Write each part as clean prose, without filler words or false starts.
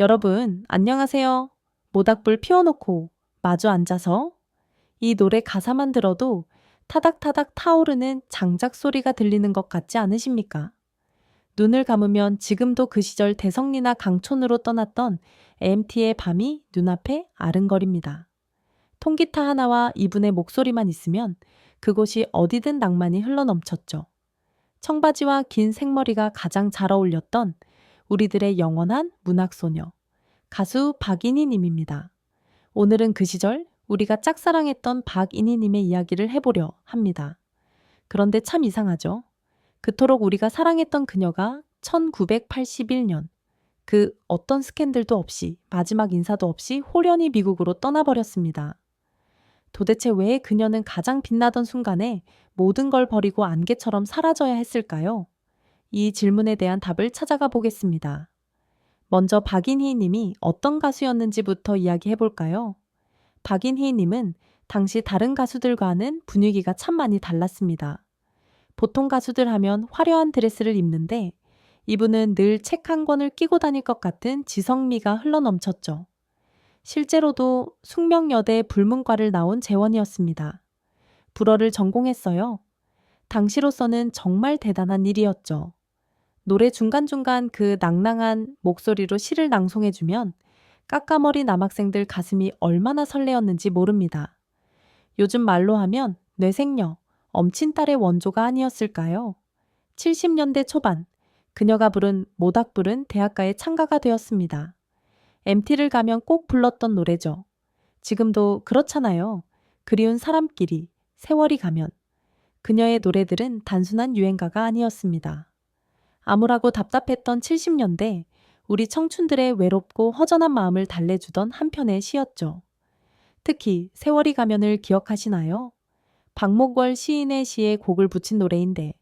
여러분, 안녕하세요. 모닥불 피워놓고 마주 앉아서 이 노래 가사만 들어도 타닥타닥 타오르는 장작 소리가 들리는 것 같지 않으십니까? 눈을 감으면 지금도 그 시절 대성리나 강촌으로 떠났던 MT의 밤이 눈앞에 아른거립니다. 통기타 하나와 이분의 목소리만 있으면 그곳이 어디든 낭만이 흘러넘쳤죠. 청바지와 긴 생머리가 가장 잘 어울렸던 우리들의 영원한 문학소녀, 가수 박인희 님입니다. 오늘은 그 시절 우리가 짝사랑했던 박인희 님의 이야기를 해보려 합니다. 그런데 참 이상하죠? 그토록 우리가 사랑했던 그녀가 1981년 그 어떤 스캔들도 없이 마지막 인사도 없이 홀연히 미국으로 떠나버렸습니다. 도대체 왜 그녀는 가장 빛나던 순간에 모든 걸 버리고 안개처럼 사라져야 했을까요? 이 질문에 대한 답을 찾아가 보겠습니다. 먼저 박인희 님이 어떤 가수였는지부터 이야기해 볼까요? 박인희 님은 당시 다른 가수들과는 분위기가 참 많이 달랐습니다. 보통 가수들 하면 화려한 드레스를 입는데 이분은 늘 책 한 권을 끼고 다닐 것 같은 지성미가 흘러넘쳤죠. 실제로도 숙명여대 불문과를 나온 재원이었습니다. 불어를 전공했어요. 당시로서는 정말 대단한 일이었죠. 노래 중간중간 그 낭낭한 목소리로 시를 낭송해주면 까까머리 남학생들 가슴이 얼마나 설레었는지 모릅니다. 요즘 말로 하면 뇌생녀, 엄친딸의 원조가 아니었을까요? 70년대 초반, 그녀가 부른 모닥불은 대학가에 창가가 되었습니다. MT를 가면 꼭 불렀던 노래죠. 지금도 그렇잖아요. 그리운 사람끼리, 세월이 가면. 그녀의 노래들은 단순한 유행가가 아니었습니다. 암울하고 답답했던 70년대, 우리 청춘들의 외롭고 허전한 마음을 달래주던 한편의 시였죠. 특히 세월이 가면을 기억하시나요? 박목월 시인의 시에 곡을 붙인 노래인데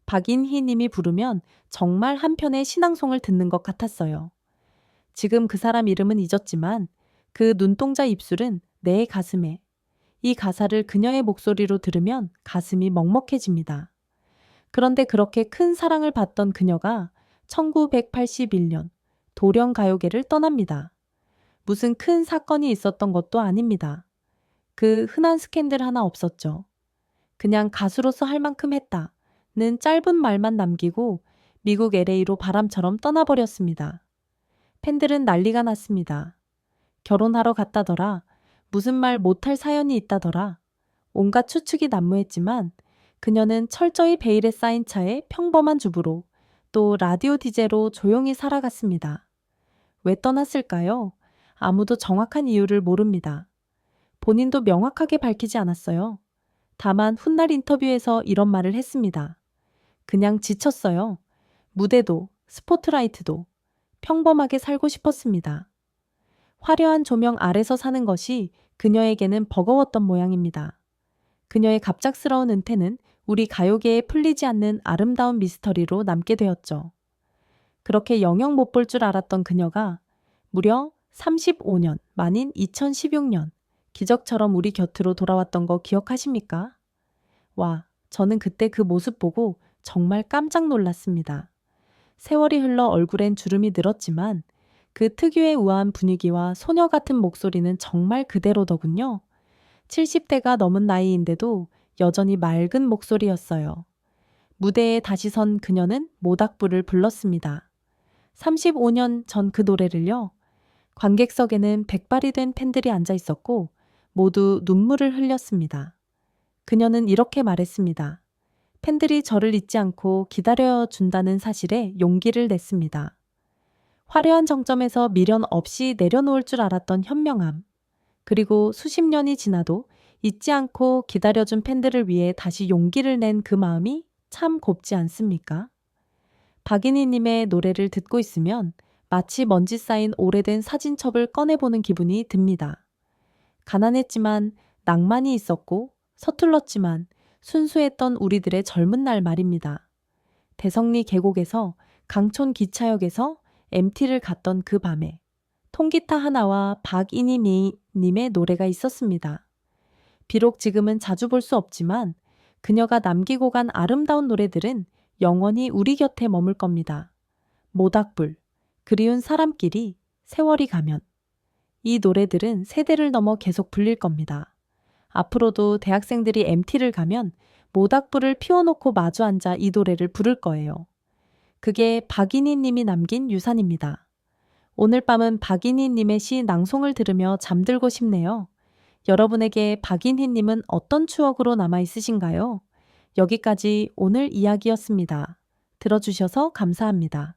박인희 님이 부르면 정말 한편의 신앙송을 듣는 것 같았어요. 지금 그 사람 이름은 잊었지만 그 눈동자 입술은 내 가슴에, 이 가사를 그녀의 목소리로 들으면 가슴이 먹먹해집니다. 그런데 그렇게 큰 사랑을 받던 그녀가 1981년 돌연 가요계를 떠납니다. 무슨 큰 사건이 있었던 것도 아닙니다. 그 흔한 스캔들 하나 없었죠. 그냥 가수로서 할 만큼 했다는 짧은 말만 남기고 미국 LA로 바람처럼 떠나버렸습니다. 팬들은 난리가 났습니다. 결혼하러 갔다더라. 무슨 말 못할 사연이 있다더라. 온갖 추측이 난무했지만 그녀는 철저히 베일에 쌓인 차에 평범한 주부로 또 라디오 디제로 조용히 살아갔습니다. 왜 떠났을까요? 아무도 정확한 이유를 모릅니다. 본인도 명확하게 밝히지 않았어요. 다만 훗날 인터뷰에서 이런 말을 했습니다. 그냥 지쳤어요. 무대도, 스포트라이트도 평범하게 살고 싶었습니다. 화려한 조명 아래서 사는 것이 그녀에게는 버거웠던 모양입니다. 그녀의 갑작스러운 은퇴는 우리 가요계에 풀리지 않는 아름다운 미스터리로 남게 되었죠. 그렇게 영영 못 볼 줄 알았던 그녀가 무려 35년 만인 2016년 기적처럼 우리 곁으로 돌아왔던 거 기억하십니까? 와, 저는 그때 그 모습 보고 정말 깜짝 놀랐습니다. 세월이 흘러 얼굴엔 주름이 늘었지만 그 특유의 우아한 분위기와 소녀 같은 목소리는 정말 그대로더군요. 70대가 넘은 나이인데도 여전히 맑은 목소리였어요. 무대에 다시 선 그녀는 모닥불을 불렀습니다. 35년 전 그 노래를요. 관객석에는 백발이 된 팬들이 앉아 있었고 모두 눈물을 흘렸습니다. 그녀는 이렇게 말했습니다. 팬들이 저를 잊지 않고 기다려준다는 사실에 용기를 냈습니다. 화려한 정점에서 미련 없이 내려놓을 줄 알았던 현명함. 그리고 수십 년이 지나도 잊지 않고 기다려준 팬들을 위해 다시 용기를 낸 그 마음이 참 곱지 않습니까? 박인희님의 노래를 듣고 있으면 마치 먼지 쌓인 오래된 사진첩을 꺼내보는 기분이 듭니다. 가난했지만 낭만이 있었고 서툴렀지만 순수했던 우리들의 젊은 날 말입니다. 대성리 계곡에서 강촌 기차역에서 MT를 갔던 그 밤에 통기타 하나와 박인희 님의 노래가 있었습니다. 비록 지금은 자주 볼 수 없지만 그녀가 남기고 간 아름다운 노래들은 영원히 우리 곁에 머물 겁니다. 모닥불, 그리운 사람끼리, 세월이 가면. 이 노래들은 세대를 넘어 계속 불릴 겁니다. 앞으로도 대학생들이 MT를 가면 모닥불을 피워놓고 마주 앉아 이 노래를 부를 거예요. 그게 박인희 님이 남긴 유산입니다. 오늘 밤은 박인희 님의 시 낭송을 들으며 잠들고 싶네요. 여러분에게 박인희 님은 어떤 추억으로 남아 있으신가요? 여기까지 오늘 이야기였습니다. 들어주셔서 감사합니다.